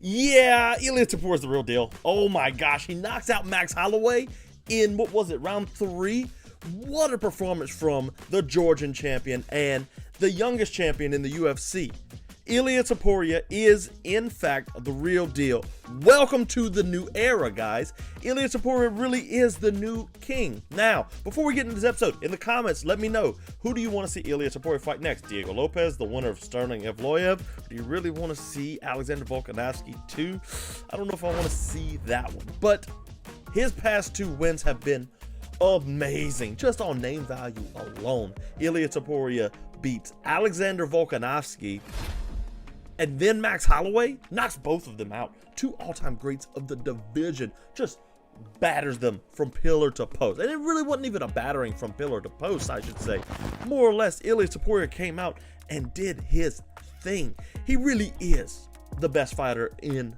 Yeah, Ilia Topuria is the real deal. Oh my gosh, he knocks out Max Holloway in, what was it, round 3? What a performance from the Georgian champion and the youngest champion in the UFC. Ilia Topuria is, in fact, the real deal. Welcome to the new era, guys. Ilia Topuria really is the new king. Now, before we get into this episode, in the comments, let me know, who do you want to see Ilia Topuria fight next? Diego Lopes, the winner of Sterling Evloev? Do you really want to see Alexander Volkanovski too? I don't know if I want to see that one, but his past 2 wins have been amazing. Just on name value alone, Ilia Topuria beats Alexander Volkanovski, and then Max Holloway knocks both of them out. 2 all-time greats of the division. Just batters them from pillar to post. And it really wasn't even a battering from pillar to post, I should say. More or less, Ilia Topuria came out and did his thing. He really is the best fighter in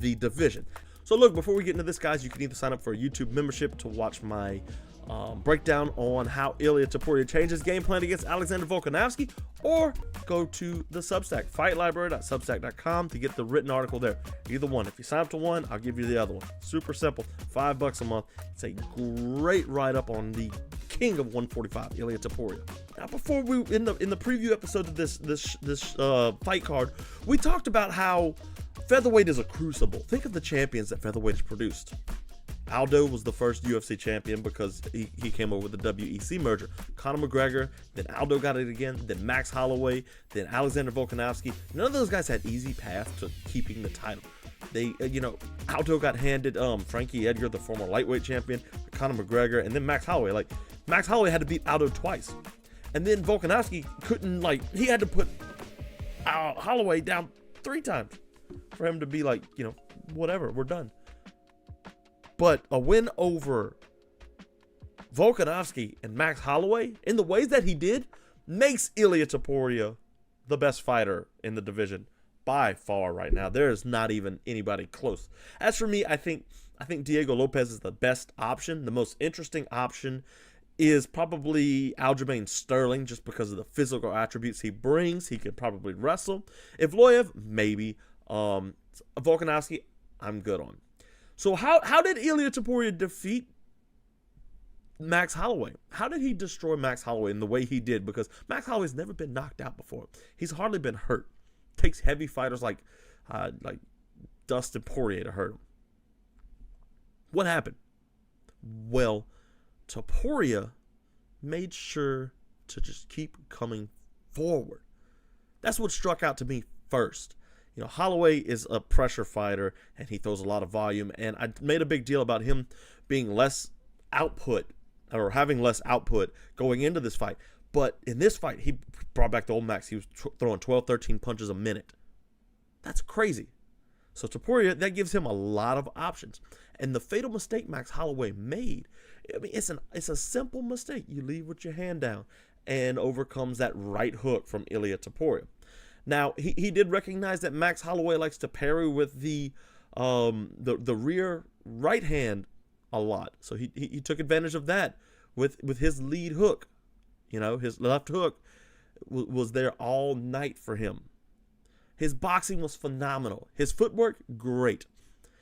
the division. So look, before we get into this, guys, you can either sign up for a YouTube membership to watch my breakdown on how Ilia Topuria changed his game plan against Alexander Volkanovski, or go to the Substack, fightlibrary.substack.com, to get the written article there. Either one. If you sign up to one, I'll give you the other one. Super simple. $5 a month. It's a great write-up on the king of 145, Ilia Topuria. Now, before we in the preview episode of this fight card, we talked about how featherweight is a crucible. Think of the champions that featherweight has produced. Aldo was the first UFC champion because he came over with the WEC merger. Conor McGregor, then Aldo got it again, then Max Holloway, then Alexander Volkanovski. None of those guys had easy path to keeping the title. They, Aldo got handed Frankie Edgar, the former lightweight champion, Conor McGregor, and then Max Holloway. Like, Max Holloway had to beat Aldo twice. And then Volkanovski couldn't, he had to put Holloway down 3 times for him to be like, whatever, we're done. But a win over Volkanovski and Max Holloway in the ways that he did makes Ilia Topuria the best fighter in the division by far right now. There is not even anybody close. As for me, I think Diego Lopes is the best option. The most interesting option is probably Aljamain Sterling, just because of the physical attributes he brings. He could probably wrestle. Evloev, maybe. Volkanovski, I'm good on. So how did Ilia Topuria defeat Max Holloway? How did he destroy Max Holloway in the way he did? Because Max Holloway's never been knocked out before. He's hardly been hurt. Takes heavy fighters like Dustin Poirier to hurt him. What happened? Well, Topuria made sure to just keep coming forward. That's what struck out to me first. Holloway is a pressure fighter, and he throws a lot of volume, and I made a big deal about him being less output, or having less output going into this fight. But in this fight, he brought back the old Max. He was throwing 12, 13 punches a minute. That's crazy. So Topuria, that gives him a lot of options. And the fatal mistake Max Holloway made, it's a simple mistake. You leave with your hand down, and overcomes that right hook from Ilia Topuria. Now, he did recognize that Max Holloway likes to parry with the rear right hand a lot. So he took advantage of that with his lead hook. His left hook was there all night for him. His boxing was phenomenal. His footwork, great.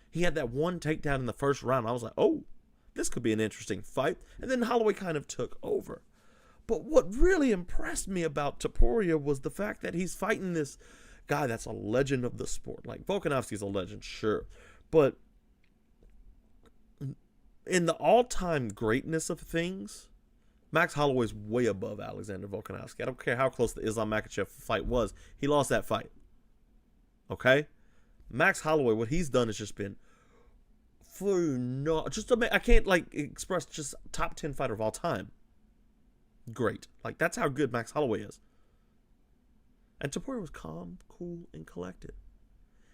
He had that one takedown in the first round. I was like, oh, this could be an interesting fight. And then Holloway kind of took over. But what really impressed me about Topuria was the fact that he's fighting this guy that's a legend of the sport. Like, Volkanovski's a legend, sure. But in the all-time greatness of things, Max Holloway's way above Alexander Volkanovski. I don't care how close the Islam Makhachev fight was. He lost that fight. Okay? Max Holloway, what he's done has just been I can't express, just top 10 fighter of all time. Great. That's how good Max Holloway is. And Topuria was calm, cool, and collected.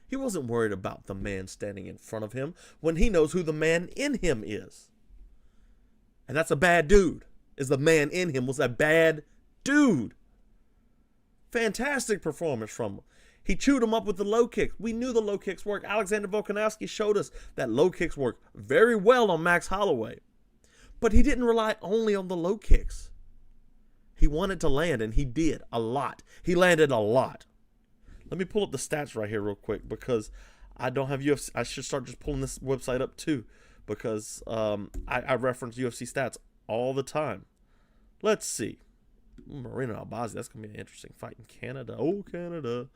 He wasn't worried about the man standing in front of him when he knows who the man in him is. And that's a bad dude. The man in him was a bad dude. Fantastic performance from him. He chewed him up with the low kicks. We knew the low kicks work. Alexander Volkanovski showed us that low kicks work very well on Max Holloway. But he didn't rely only on the low kicks. He wanted to land, and he did a lot. He landed a lot. Let me pull up the stats right here real quick, because I don't have UFC. I should start just pulling this website up too, because I reference UFC stats all the time. Let's see. Marina Albazi, that's going to be an interesting fight in Canada. Oh, Canada.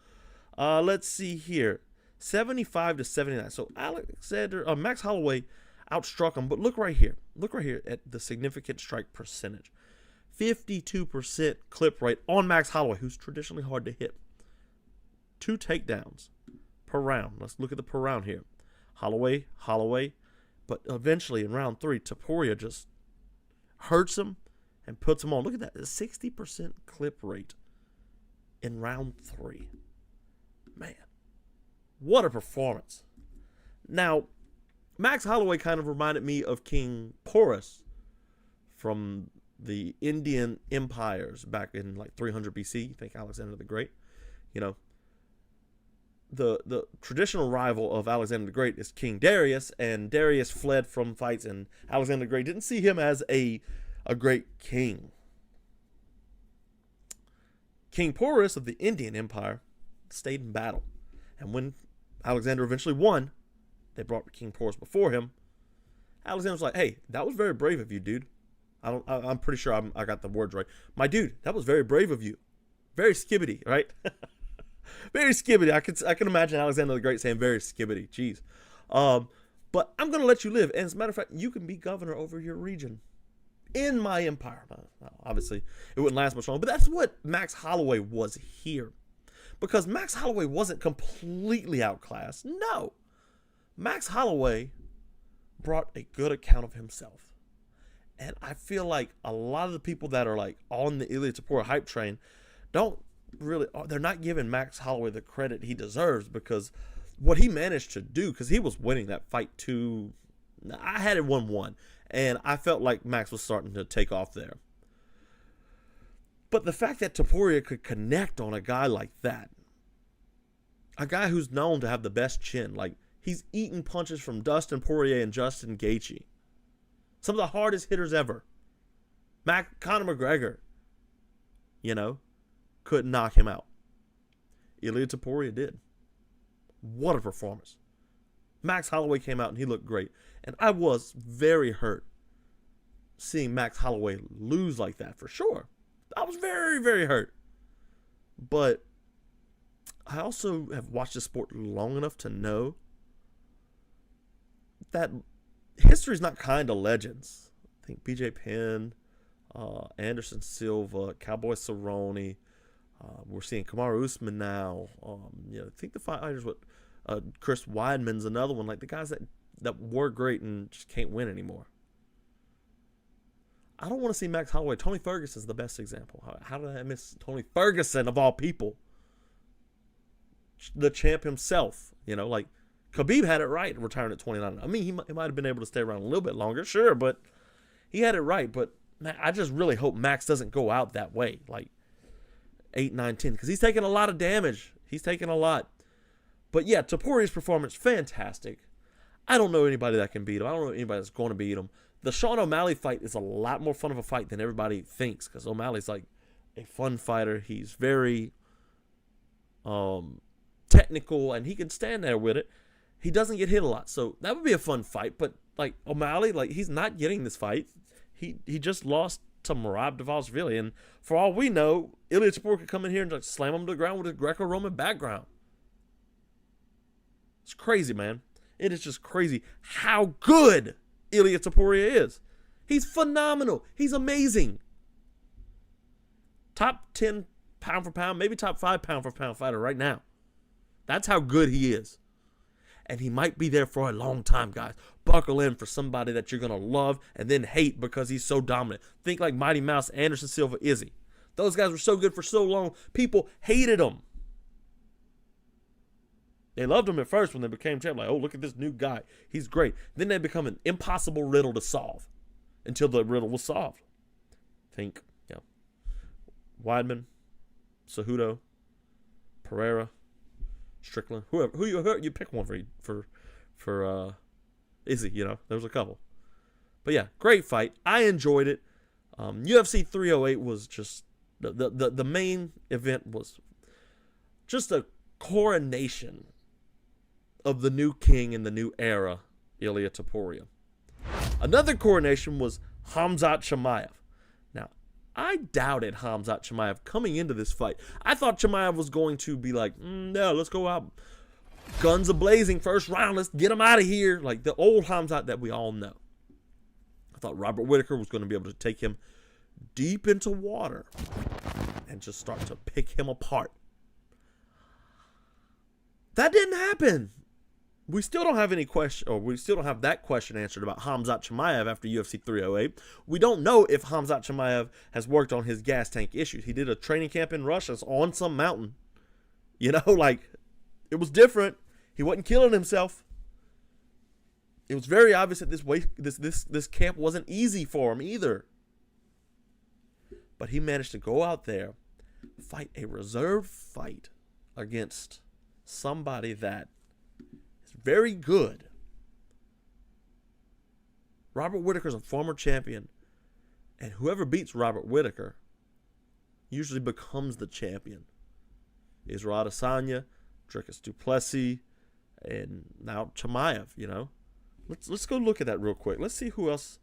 Let's see here. 75 to 79. So Max Holloway outstruck him, but look right here. Look right here at the significant strike percentage. 52% clip rate on Max Holloway, who's traditionally hard to hit. 2 takedowns per round. Let's look at the per round here. Holloway, but eventually in round 3, Topuria just hurts him and puts him on. Look at that, a 60% clip rate in round 3. Man, what a performance. Now, Max Holloway kind of reminded me of King Porus from the Indian empires back in like 300 BC. You think Alexander the Great? You know, the traditional rival of Alexander the Great is King Darius, and Darius fled from fights, and Alexander the Great didn't see him as a great king. King Porus of the Indian Empire stayed in battle, and when Alexander eventually won, they brought King Porus before him. Alexander was like, "Hey, that was very brave of you, dude. I'm pretty sure I got the words right. My dude, that was very brave of you. Very skibbity, right? Very skibbity. I can imagine Alexander the Great saying very skibbity. Jeez. But I'm going to let you live. And as a matter of fact, you can be governor over your region in my empire." Obviously, it wouldn't last much longer. But that's what Max Holloway was here. Because Max Holloway wasn't completely outclassed. No. Max Holloway brought a good account of himself. And I feel like a lot of the people that are like on the Ilia Topuria hype train they're not giving Max Holloway the credit he deserves, because what he managed to do, because he was winning that fight I had it 1-1, and I felt like Max was starting to take off there. But the fact that Topuria could connect on a guy like that, a guy who's known to have the best chin, like he's eating punches from Dustin Poirier and Justin Gaethje. Some of the hardest hitters ever. Conor McGregor, couldn't knock him out. Ilia Topuria did. What a performance. Max Holloway came out and he looked great. And I was very hurt seeing Max Holloway lose like that, for sure. I was very, very hurt. But I also have watched the sport long enough to know that history's not kind to legends. I think BJ Penn, Anderson Silva, Cowboy Cerrone. We're seeing Kamaru Usman now. I think the fighters with Chris Weidman's another one. Like the guys that were great and just can't win anymore. I don't want to see Max Holloway. Tony Ferguson's the best example. How did I miss Tony Ferguson of all people? The champ himself. Like Khabib had it right retiring at 29. I mean, he might have been able to stay around a little bit longer, sure, but he had it right. But man, I just really hope Max doesn't go out that way, like 8, 9, 10, because he's taking a lot of damage. He's taking a lot. But yeah, Topuria's performance, fantastic. I don't know anybody that can beat him. I don't know anybody that's going to beat him. The Sean O'Malley fight is a lot more fun of a fight than everybody thinks, because O'Malley's like a fun fighter. He's very technical, and he can stand there with it. He doesn't get hit a lot, so that would be a fun fight. But like O'Malley, like he's not getting this fight. He just lost to Merab Dvalishvili, and for all we know, Ilia Topuria could come in here and just slam him to the ground with his Greco-Roman background. It's crazy, man. It is just crazy how good Ilia Topuria is. He's phenomenal. He's amazing. Top 10 pound for pound, maybe top 5 pound for pound fighter right now. That's how good he is. And he might be there for a long time, guys. Buckle in for somebody that you're going to love and then hate because he's so dominant. Think like Mighty Mouse, Anderson Silva, Izzy. Those guys were so good for so long, people hated them. They loved him at first when they became champ. Like, oh, look at this new guy. He's great. Then they become an impossible riddle to solve until the riddle was solved. Think, Weidman, Cejudo, Pereira, Strickland, who you pick one for Izzy, there was a couple. But yeah, great fight. I enjoyed it. UFC 308 was just the main event was just a coronation of the new king in the new era, Ilia Topuria. Another coronation was Khamzat Chimaev. Now, I doubted Khamzat Chimaev coming into this fight. I thought Chimaev was going to be like, no, let's go out, guns a-blazing, first round, let's get him out of here. Like the old Khamzat that we all know. I thought Robert Whittaker was going to be able to take him deep into water and just start to pick him apart. That didn't happen. We still don't have any question, or we still don't have that question answered about Khamzat Chimaev after UFC 308. We don't know if Khamzat Chimaev has worked on his gas tank issues. He did a training camp in Russia on some mountain. You know, like, it was different. He wasn't killing himself. It was very obvious that this camp wasn't easy for him either. But he managed to go out there, fight a reserve fight against somebody that is very good. Robert Whittaker's a former champion, and whoever beats Robert Whittaker usually becomes the champion. Israel Adesanya, Dricus Du Plessis, and now Chimaev, you know. Let's go look at that real quick. Let's see who else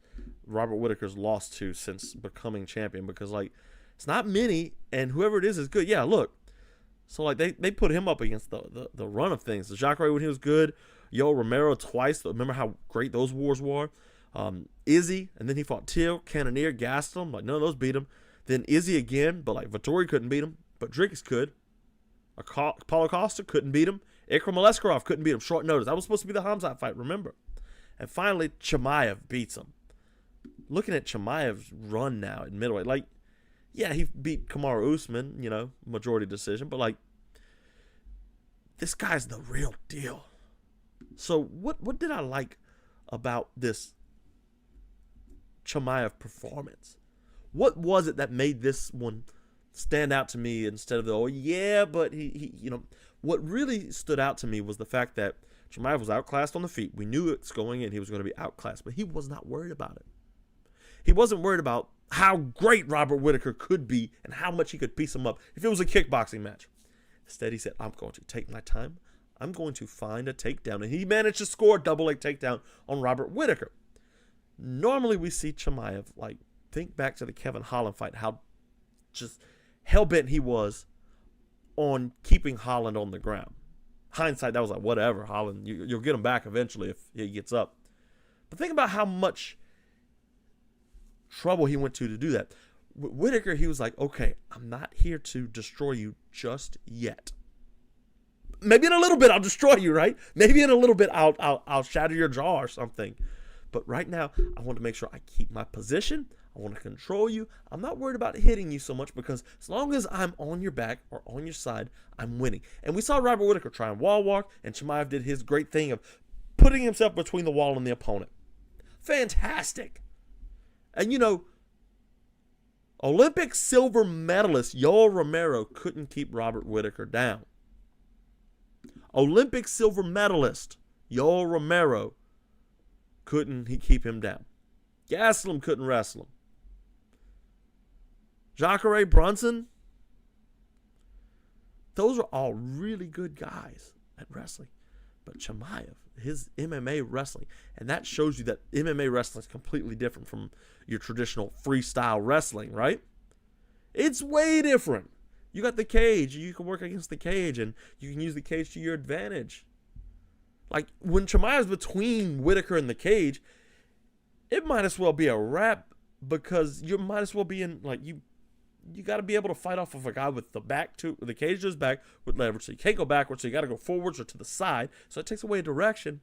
Robert Whittaker's lost to since becoming champion, because, like, it's not many, and whoever it is good. Yeah, look. So, like, they put him up against the run of things. The Jacare when he was good. Yoel Romero twice. Remember how great those wars were? Izzy, and then he fought Till, Cannonier, Gastelum. Like, none of those beat him. Then Izzy again, but, like, Vittori couldn't beat him. But Dricus could. Paulo Costa couldn't beat him. Ikram Aleskarov couldn't beat him. Short notice. That was supposed to be the Khamzat fight, remember? And finally, Chimaev beats him. Looking at Chimaev's run now at middleweight, like, yeah, he beat Kamaru Usman, you know, majority decision, but, like, this guy's the real deal. So what did I like about this Chimaev performance? What was it that made this one stand out to me instead of the, oh, yeah, but he you know, what really stood out to me was the fact that Chimaev was outclassed on the feet. We knew it's going in. He was going to be outclassed, but he was not worried about it. He wasn't worried about how great Robert Whittaker could be and how much he could piece him up if it was a kickboxing match. Instead, he said, I'm going to take my time. I'm going to find a takedown. And he managed to score a double leg takedown on Robert Whittaker. Normally, we see Chimaev, like, think back to the Kevin Holland fight, how just hell-bent he was on keeping Holland on the ground. Hindsight, that was like, whatever, Holland, you'll get him back eventually if he gets up. But think about how much trouble he went to do that. With Whittaker, he was like, okay, I'm not here to destroy you just yet. Maybe in a little bit I'll destroy you, right? Maybe in a little bit I'll shatter your jaw or something. But right now, I want to make sure I keep my position. I want to control you. I'm not worried about hitting you so much, because as long as I'm on your back or on your side, I'm winning. And we saw Robert Whittaker try and wall walk, and Chimaev did his great thing of putting himself between the wall and the opponent. Fantastic. And, you know, Olympic silver medalist Yoel Romero couldn't keep Robert Whittaker down. Olympic silver medalist Yoel Romero couldn't keep him down. Gastelum couldn't wrestle him. Jacare Brunson, those are all really good guys at wrestling. But Chimaev, his MMA wrestling, and that shows you that MMA wrestling is completely different from your traditional freestyle wrestling, right? It's way different. You got the cage, you can work against the cage, and you can use the cage to your advantage. Like, when Chimaev's between Whittaker and the cage, it might as well be a wrap, because you might as well be in, like, you got to be able to fight off of a guy with the back to the cage to his back with leverage. So you can't go backwards, so you got to go forwards or to the side. So it takes away a direction.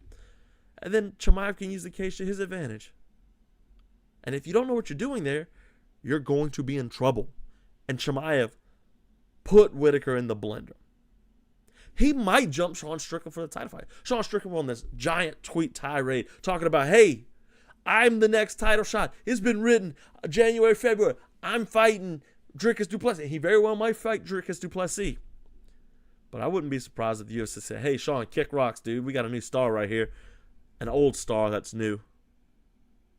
And then Chimaev can use the cage to his advantage. And if you don't know what you're doing there, you're going to be in trouble. And Chimaev put Whittaker in the blender. He might jump Sean Strickland for the title fight. Sean Strickland went on this giant tweet tirade talking about, hey, I'm the next title shot. It's been written January, February. I'm fighting Dricus Du Plessis. He very well might fight Dricus Du Plessis. But I wouldn't be surprised if the UFC said, hey, Sean, kick rocks, dude. We got a new star right here. An old star that's new.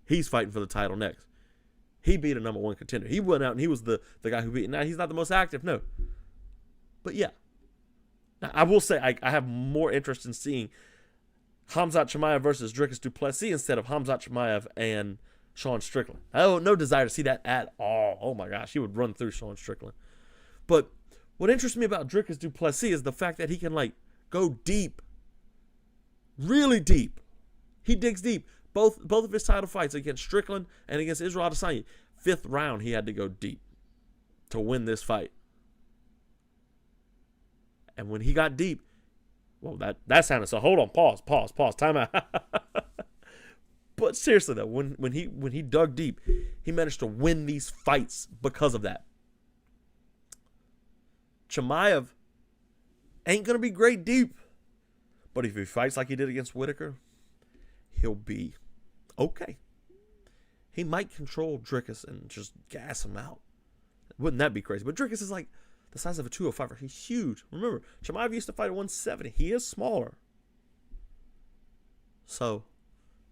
He's fighting for the title next. He beat a number one contender. He went out and he was the guy who beat. Now, he's not the most active, no. But yeah. Now, I will say I have more interest in seeing Khamzat Chimaev versus Dricus Du Plessis instead of Khamzat Chimaev and Sean Strickland. I have no desire to see that at all. Oh my gosh, he would run through Sean Strickland. But what interests me about Dricus Du Plessis is the fact that he can like go deep, really deep. He digs deep. Both of his title fights against Strickland and against Israel Adesanya, 5th round he had to go deep to win this fight. And when he got deep, well, that sounded so. Hold on, pause, time out. But seriously though, when he dug deep, he managed to win these fights because of that. Chimaev ain't gonna be great deep, but if he fights like he did against Whittaker, he'll be okay. He might control Dricus and just gas him out. Wouldn't that be crazy? But Dricus is like the size of a 205er. He's huge. Remember, Chimaev used to fight at 170. He is smaller. So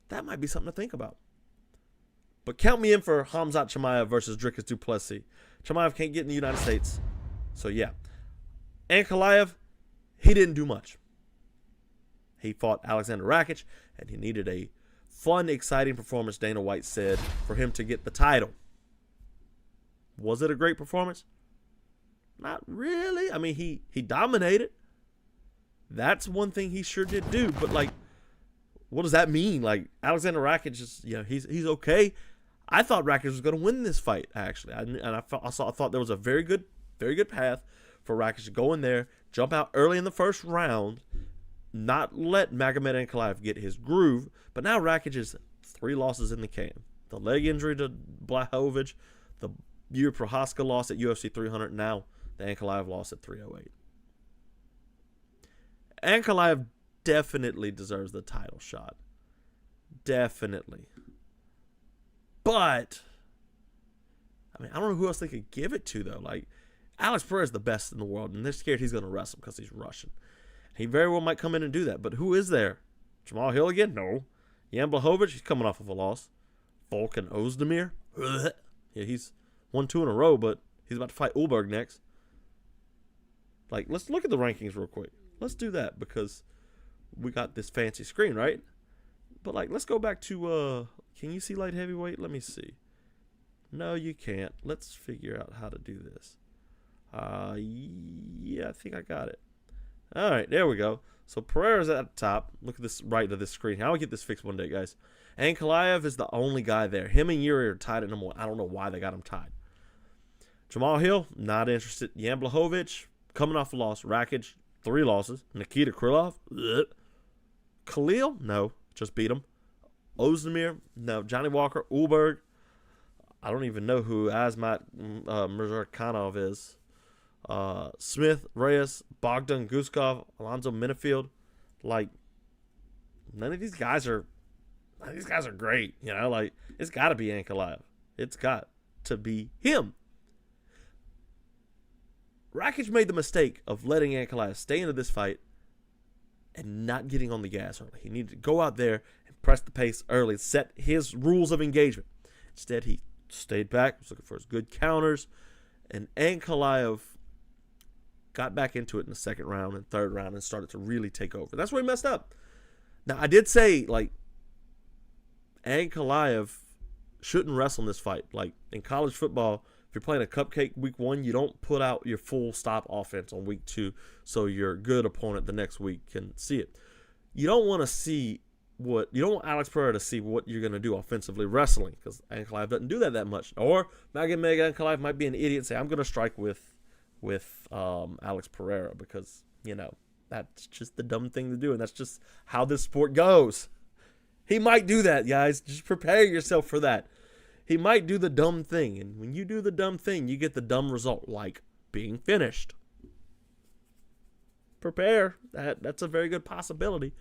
that might be something to think about. But count me in for Khamzat Chimaev versus Dricus Du Plessis. Chimaev can't get in the United States. So yeah. Ankalaev, he didn't do much. He fought Alexander Rakic, and he needed a fun, exciting performance, Dana White said, for him to get the title. Was it a great performance? Not really. I mean, he dominated. That's one thing he sure did do. But, like, what does that mean? Like, Alexander Rakic is, he's okay. I thought Rakic was going to win this fight, actually. I thought there was a very good path for Rakic to go in there, jump out early in the first round, not let Magomed Ankalaev get his groove. But now Rakic is 3 losses in the can. The leg injury to Blachowicz, the Yuri Prochazka loss at UFC 300, now the Ankalaev loss at 308. Ankalaev definitely deserves the title shot. Definitely. But, I mean, I don't know who else they could give it to, though. Like, Alex Pereira is the best in the world, and they're scared he's going to wrestle because he's Russian. He very well might come in and do that. But who is there? Jamal Hill again? No. Jan Blachowicz, he's coming off of a loss. Volkan Ozdemir? Yeah, he's won 2 in a row, but he's about to fight Ulberg next. Like, let's look at the rankings real quick. Let's do that because we got this fancy screen, right? But, like, let's go back to, can you see light heavyweight? Let me see. No, you can't. Let's figure out how to do this. Yeah, I think I got it. All right, there we go. So Pereira's at the top. Look at this right of this screen. How do we get this fixed one day, guys? Ankalaev is the only guy there. Him and Yuri are tied at number 1. I don't know why they got him tied. Jamal Hill, not interested. Jan Blachowicz, coming off a loss. Rakic, 3 losses. Nikita Krylov, Khalil, no, just beat him. Ozdemir, no. Johnny Walker, Ulberg. I don't even know who Azmat Mirzakhanov is. Smith, Reyes, Bogdan Guskov, Alonzo Minifield. Like, none of these guys are great. Like, it's got to be Ankalaev. It's got to be him. Rakic made the mistake of letting Ankalaev stay into this fight and not getting on the gas early. He needed to go out there and press the pace early, set his rules of engagement. Instead, he stayed back, was looking for his good counters, and Ankalaev got back into it in the 2nd round and 3rd round and started to really take over. That's where he messed up. Now, I did say, like, Ankalaev shouldn't wrestle in this fight. Like, in college football, if you're playing a cupcake week 1, you don't put out your full stop offense on week 2 so your good opponent the next week can see it. You don't want Alex Pereira to see what you're going to do offensively wrestling because Ankalaev doesn't do that much. Or Magomed Ankalaev might be an idiot and say, I'm going to strike with Alex Pereira because, that's just the dumb thing to do, and that's just how this sport goes. He might do that, guys. Just prepare yourself for that. He might do the dumb thing, and when you do the dumb thing, you get the dumb result, like being finished. Prepare. That's a very good possibility.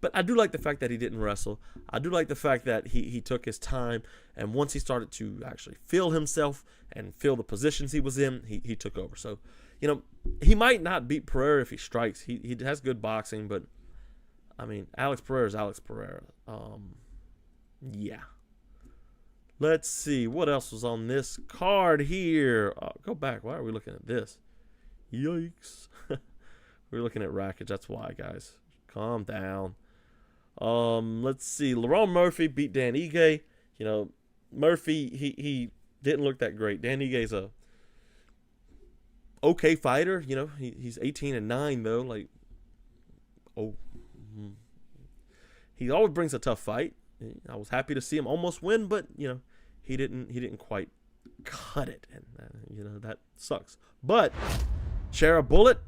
But I do like the fact that he didn't wrestle. I do like the fact that he took his time, and once he started to actually feel himself and feel the positions he was in, he took over. So, he might not beat Pereira if he strikes. He has good boxing, but, I mean, Alex Pereira is Alex Pereira. Yeah. Let's see. What else was on this card here? Go back. Why are we looking at this? Yikes. We're looking at Rakic. That's why, guys. Calm down. Let's see. Lerone Murphy beat Dan Ige. You know, Murphy, he didn't look that great. Dan Ige's a okay fighter. You know, he's 18-9 though. Like, he always brings a tough fight. I was happy to see him almost win, but you know, he didn't quite cut it, and you know, that sucks. But Shara Bullet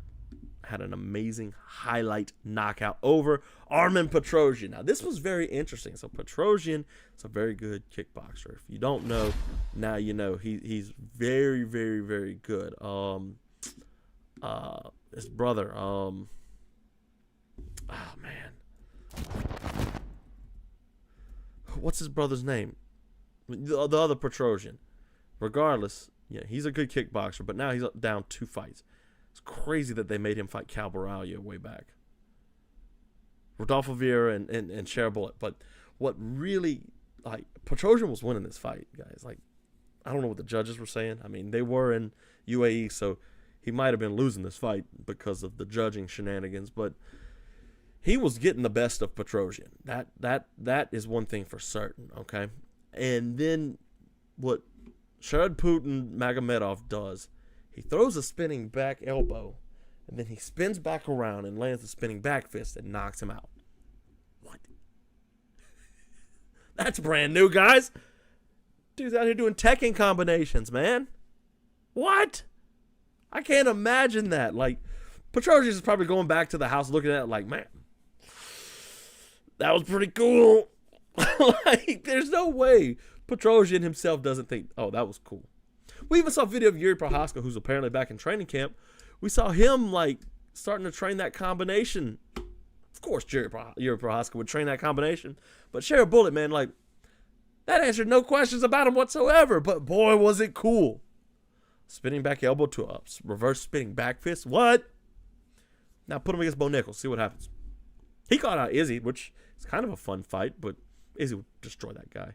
had an amazing highlight knockout over Armen Petrosyan. Now, this was very interesting. So Petrosyan is a very good kickboxer. If you don't know, now you know. He's very, very, very good. His brother, oh man, what's his brother's name? The other Petrosyan. Regardless, yeah, he's a good kickboxer, but now he's down 2 fights. It's crazy that they made him fight Cal Borralho way back. Rodolfo Vieira and Shara Bullet. But what really, like, Petrosyan was winning this fight, guys. Like, I don't know what the judges were saying. I mean, they were in UAE, so he might have been losing this fight because of the judging shenanigans. But he was getting the best of Petrosyan. That is one thing for certain, okay? And then what Sharad Putin Magomedov does, he throws a spinning back elbow, and then he spins back around and lands the spinning back fist and knocks him out. What? That's brand new, guys. Dude's out here doing Tekken combinations, man. What? I can't imagine that. Like, Petrosyan is probably going back to the house looking at it like, man, that was pretty cool. Like, there's no way Petrosyan himself doesn't think, oh, that was cool. We even saw a video of Yuri Prohaska, who's apparently back in training camp. We saw him, like, starting to train that combination. Of course, Yuri Prohaska would train that combination. But Shara Bullet, man, like, that answered no questions about him whatsoever. But, boy, was it cool. Spinning back elbow to a reverse spinning back fist. What? Now put him against Bo Nichols. See what happens. He caught out Izzy, which is kind of a fun fight, but Izzy would destroy that guy.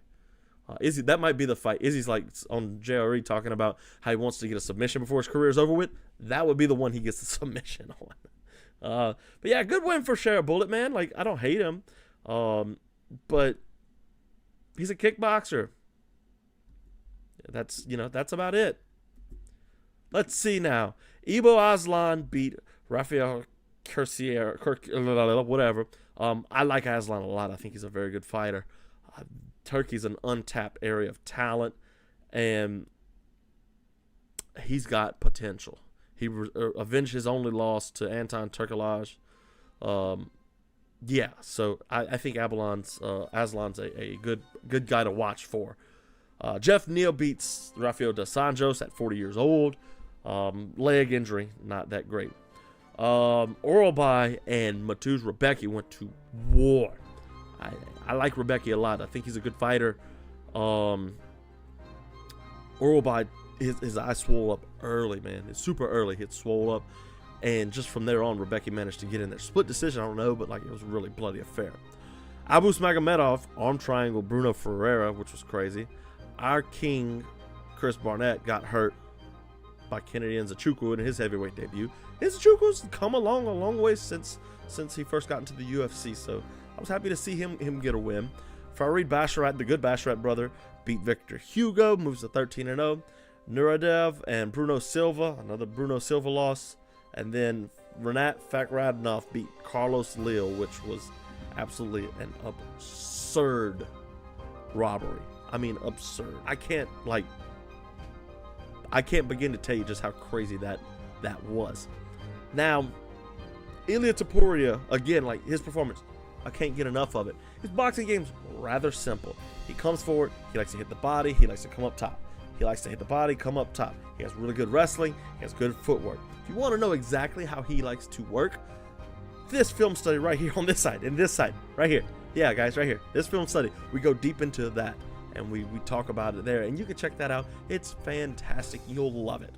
Izzy, that might be the fight. Izzy's like on JRE talking about how he wants to get a submission before his career is over with. That would be the one he gets the submission on. But yeah, good win for Shara Bullet, man. Like, I don't hate him, but he's a kickboxer. That's about it. Let's see now. Ibo Aslan beat Rafael Curcier, whatever. I like Aslan a lot. I think he's a very good fighter. Turkey's an untapped area of talent, and he's got potential. He avenged his only loss to Anton Turkalaj. Yeah, so I think Aslan's a good guy to watch for. Jeff Neal beats Rafael dos Anjos at 40 years old. Leg injury, not that great. Oralbai and Mateusz Rebecki went to war. I like Rebecki a lot. I think he's a good fighter. Oralbai, his eye swole up early, man. It's super early. It swole up. And just from there on, Rebecki managed to get in there. Split decision, I don't know, but like, it was a really bloody affair. Abus Magomedov, arm triangle Bruno Ferreira, which was crazy. Our king, Chris Barnett, got hurt by Kennedy Nzechukwu in his heavyweight debut. Nzechukwu's come along a long way since he first got into the UFC, so I was happy to see him get a win. Farid Basharat, the good Basharat brother, beat Victor Hugo, moves to 13-0. Nuradev and Bruno Silva, another Bruno Silva loss. And then Renat Fakhradinov beat Carlos Lille, which was absolutely an absurd robbery. I mean, absurd. I can't begin to tell you just how crazy that was. Now, Ilia Topuria, again, like, his performance, I can't get enough of it. His boxing game's rather simple. He comes forward, he likes to hit the body, he likes to come up top. He likes to hit the body, come up top. He has really good wrestling, he has good footwork. If you want to know exactly how he likes to work, this film study right here on this side, and this side, right here. Yeah, guys, right here. This film study, we go deep into that, and we talk about it there, and you can check that out. It's fantastic. You'll love it.